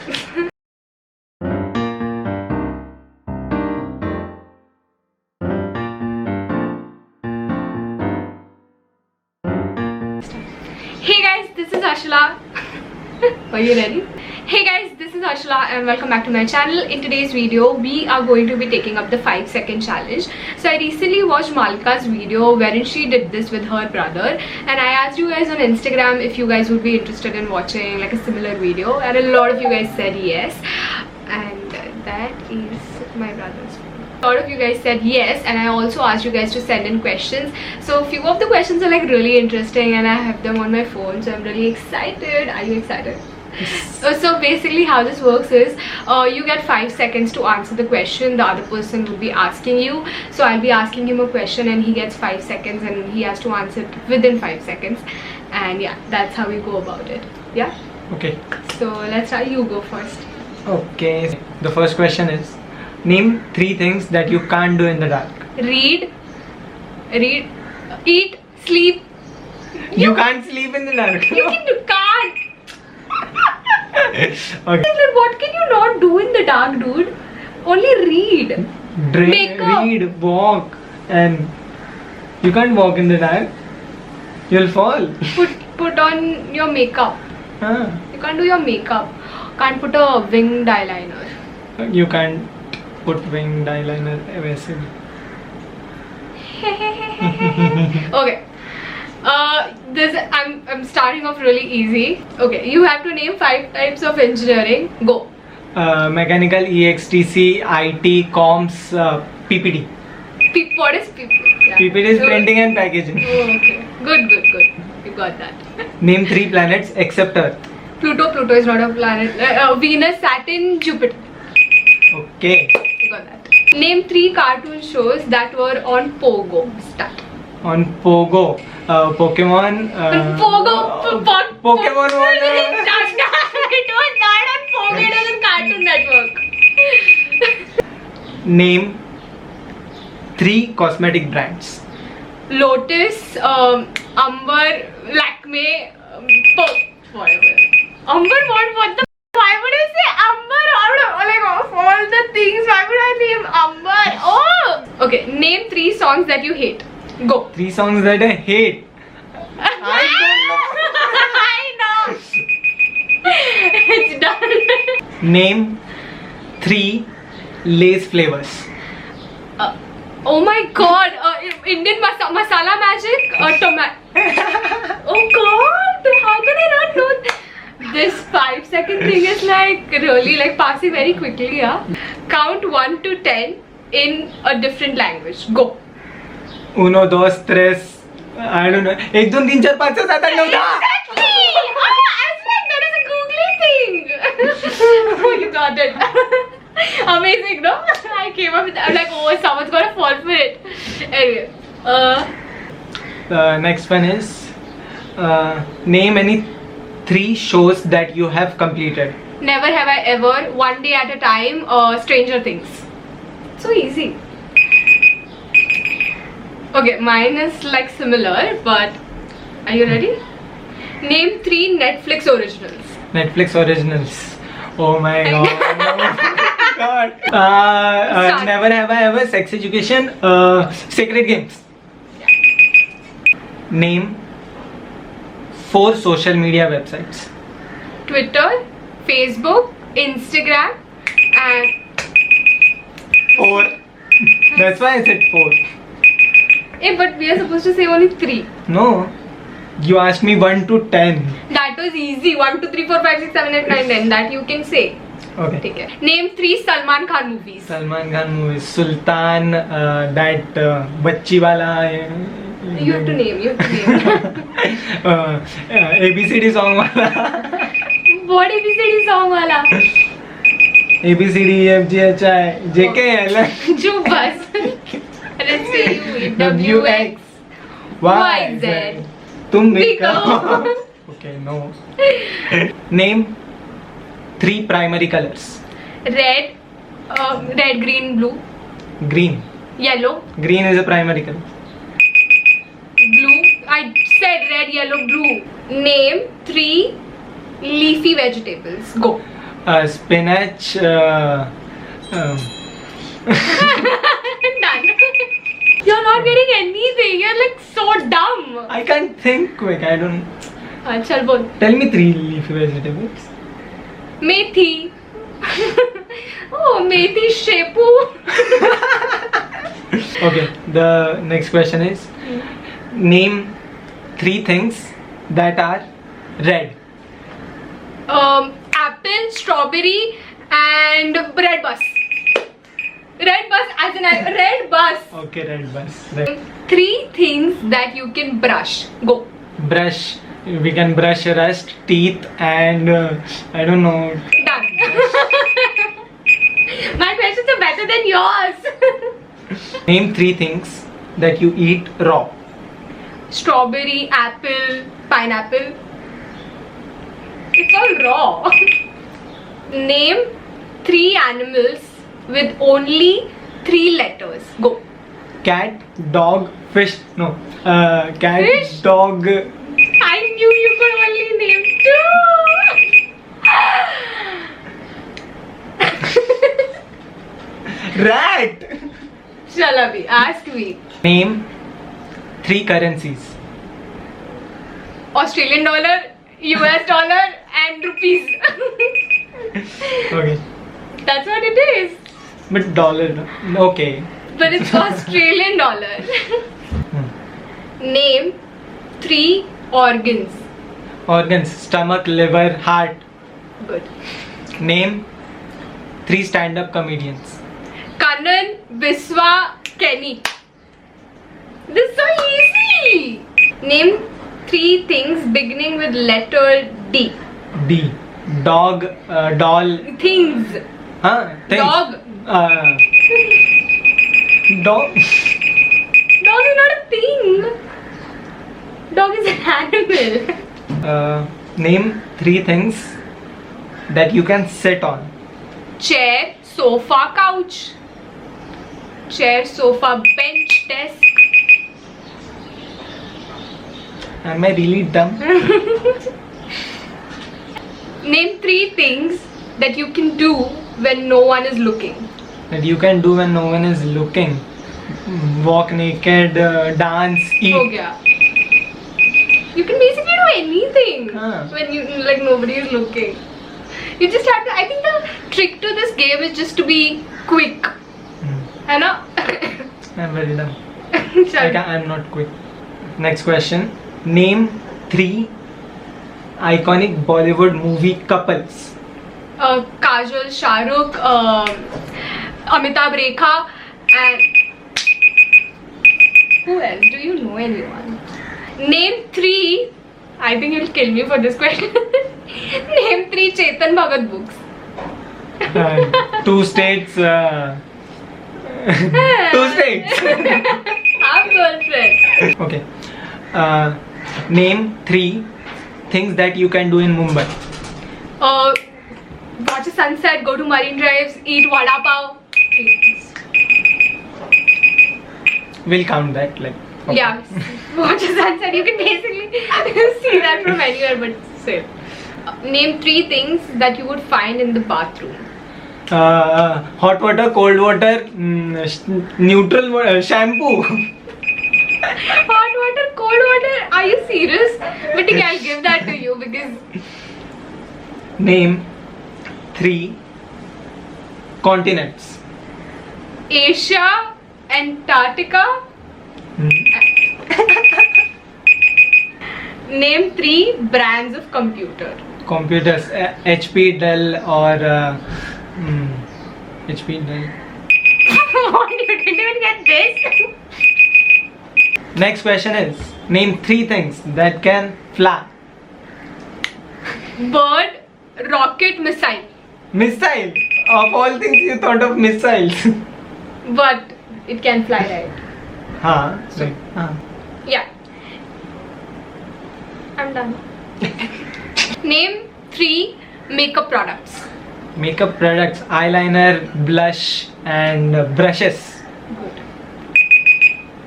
Hey guys, this is Ashla. Are you ready? Hey guys, this is Ashla and welcome back to my channel. In today's video, we are going to be taking up the 5-second challenge. So I recently watched Malika's video wherein she did this with her brother, and I asked you guys on Instagram if you guys would be interested in watching like a similar video, and a lot of you guys said yes. And that is my brother's phone. A lot of you guys said yes, and I also asked you guys to send in questions. So a few of the questions are like really interesting and I have them on my phone, so I'm really excited. Are you excited? So basically how this works is you get 5 seconds to answer the question the other person would be asking you. So I'll be asking him a question and he gets 5 seconds and he has to answer it within 5 seconds. And yeah, that's how we go about it. Yeah? Okay. So let's try. You go first. Okay. The first question is, name 3 things that you can't do in the dark. Read, eat, sleep. You can't sleep in the dark. You can't. Okay. What can you not do in the dark, dude? Only read. Makeup. Read, walk, and you can't walk in the dark. You'll fall. Put on your makeup. Huh. You can't do your makeup. Can't put a winged eyeliner. You can't put winged eyeliner. वैसे भी. Okay. I'm starting off really easy. Okay, you have to name 5 types of engineering. Go. Mechanical, EXTC, IT, Comms, PPT. What is PPT? Yeah. PPT is printing and packaging. Oh, okay. Good. You got that. Name 3 planets except Earth. Pluto is not a planet. Venus, Saturn, Jupiter. Okay. You got that. Name 3 cartoon shows that were on Pogo. Start. On Pogo, Pokemon. Pogo. Pokemon was. It was not on Pogo. It was on Cartoon Network. Name 3 cosmetic brands. Lotus, Amber, Lakme, whatever. Amber, what the? Why would I say Amber? Like of all the things, why would I name Amber? Oh! Okay, name 3 songs that you hate. Go. 3 songs that I hate. I know. It's done. Name 3 Lay's flavors. Oh my god, Indian masala magic, tomato. Oh god, how can I not know this 5-second thing is like really like passing very quickly, yeah? Count 1 to 10 in a different language. Go. 1, 2, 3. I don't know. 1, 2, 3, 4, 5, 6, 7, 8, 9. Exactly! Oh, I was like, that is a googly thing. Oh, you got it. Amazing, no? I came up with that. I'm like, oh, someone's gonna fall for it. Anyway, The next one is name any 3 shows that you have completed. Never have I ever, One Day at a Time, Stranger Things. So easy. Okay, mine is like similar, but are you ready? Name 3 Netflix originals. Netflix originals. Oh my god. God. Never have I ever, Sex Education, Sacred Games. Name 4 social media websites. Twitter, Facebook, Instagram, and 4. That's why I said 4. but we are supposed to say only 3. No. You asked me 1 to 10. That was easy. 1, 2, 3, 4, 5, 6, 7, 8, 9, 10. That you can say. Okay. Take care. Name 3 Salman Khan movies. Salman Khan movies. Sultan, that Bachchi wala. You have to name. ABCD song wala. What ABCD song wala? ABCD, EFG, JK, Chub bas. Let's say you. WX. YZ. तुम भी कहो. Okay, no. Name 3 primary colors. Red, green, blue. Green. Yellow. Green is a primary color. Blue. I said red, yellow, blue. Name 3 leafy vegetables. Go. Spinach. Done. You're not getting anything. You're like so dumb. I can't think quick. I don't. Chal bol. Tell me 3 leafy vegetables. Methi. Oh, methi shepu. Okay. The next question is, name 3 things that are red. Apple, strawberry, and red bus. Red bus as in a red bus. Okay, red bus. Red. 3 things that you can brush. Go. Brush. We can brush rust, teeth, and I don't know. Done. My questions are better than yours. Name 3 things that you eat raw. Strawberry, apple, pineapple. It's all raw. Name 3 animals with only 3 letters. Go. Cat, dog, fish. No. Cat, Fish? dog. I knew you could only name 2. Rat. Shalabi, ask me. Name 3 currencies. Australian dollar, US dollar, and rupees. Okay. That's what it is. But dollar. No. Okay. But it's Australian dollar. Name 3 organs. Organs. Stomach, liver, heart. Good. Name 3 stand-up comedians. Kanan, Biswa, Kenny. This is so easy. Name 3 things beginning with letter D. D. Dog, doll. Things. Huh? Things. Dog. Dog. Dog is not a thing. Dog is an animal. Name 3 things that you can sit on. Chair, sofa, couch. Chair, sofa, bench, desk. Am I really dumb? Name 3 things that you can do when no one is looking. That you can do when no one is looking. Walk naked, dance, eat. Ho gaya. You can basically do anything Huh. when you like nobody is looking. You just have to. I think the trick to this game is just to be quick. है ना? I'm very dumb. Chal. I'm not quick. Next question. Name 3 iconic Bollywood movie couples. Kajol, Shahrukh, Amitabh, Rekha, and who else? Do you know anyone? Name 3. I think you'll kill me for this question. Name 3 Chetan Bhagat books. 2 states. 2 states. Have girlfriend. Okay. Name 3 things that you can do in Mumbai. Watch a sunset, go to marine drives, eat vada pav. We'll count that. Like. Okay. Yeah, watch a sunset. You can basically see that from anywhere, but still. Name 3 things that you would find in the bathroom. Hot water, cold water, neutral water, shampoo. Hot water, cold water. Are you serious? But okay, I'll give that to you because Name 3 continents. Asia, Antarctica. Name 3 brands of computer. Computers. HP, Dell, or HP, Dell. What? You didn't even get this? Next question is, name 3 things that can fly. Bird, rocket, missile. Missile. Of all things, you thought of missiles. But it can fly, right? Huh. Right. Yeah. I'm done. Name 3 makeup products. Makeup products, eyeliner, blush, and brushes.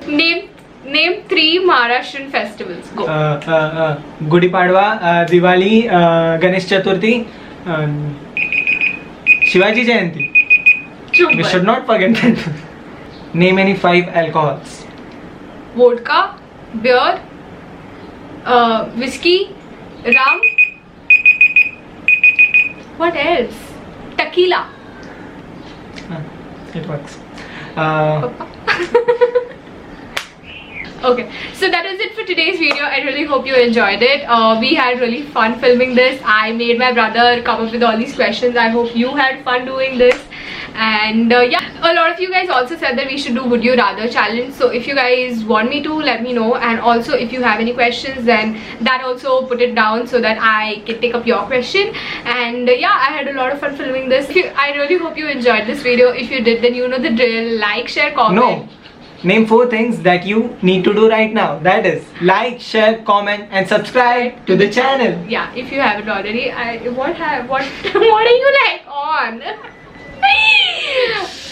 Good. Name 3 Maharashtrian festivals. Go. Gudi Padwa, Diwali, Ganesh Chaturthi, Shivaji Jayanti. Chup We bhai. should not forget that. Name any 5 alcohols. Vodka, beer, whiskey, rum. What else? Tequila. It works. Okay, so that is it for today's video. I really hope you enjoyed it. We had really fun filming this. I made my brother come up with all these questions. I hope you had fun doing this. And yeah, a lot of you guys also said that we should do Would You Rather challenge. So if you guys want me to, let me know. And also if you have any questions, then that also put it down so that I can take up your question. And yeah, I had a lot of fun filming this. I really hope you enjoyed this video. If you did, then you know the drill. Like, share, comment. No. Name 4 things that you need to do right now. That is like, share, comment and subscribe to the channel. Yeah, if you haven't already. What are you like on?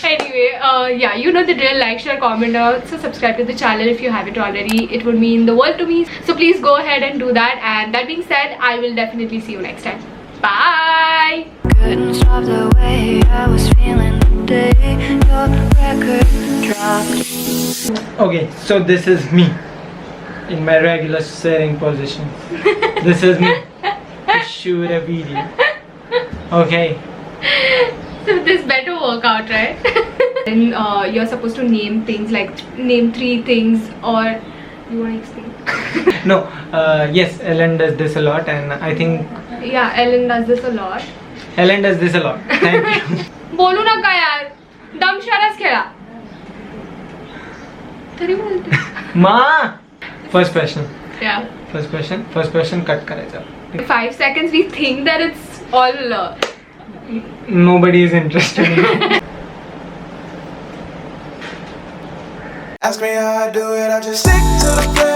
Anyway, yeah, you know the drill. Like, share, comment, also subscribe to the channel if you haven't already. It would mean the world to me. So please go ahead and do that. And that being said, I will definitely see you next time. Bye. Couldn't stop the way I was feeling the day your record dropped. Okay, so this is me in my regular sitting position. This is me to shoot a video. Okay. So this better work out, right? Then you're supposed to name things, like name 3 things, or you want to explain? No, yes, Ellen does this a lot, and I think Yeah, Ellen does this a lot. Ellen does this a lot. Thank you. बोलू नका यार, दमशरास खेळा. तरी बोलते. Ma! First question. Yeah. First question cut करायचा. 5 seconds we think that it's all Nobody is interested in it. Ask me how I do it, I just stick to the plan.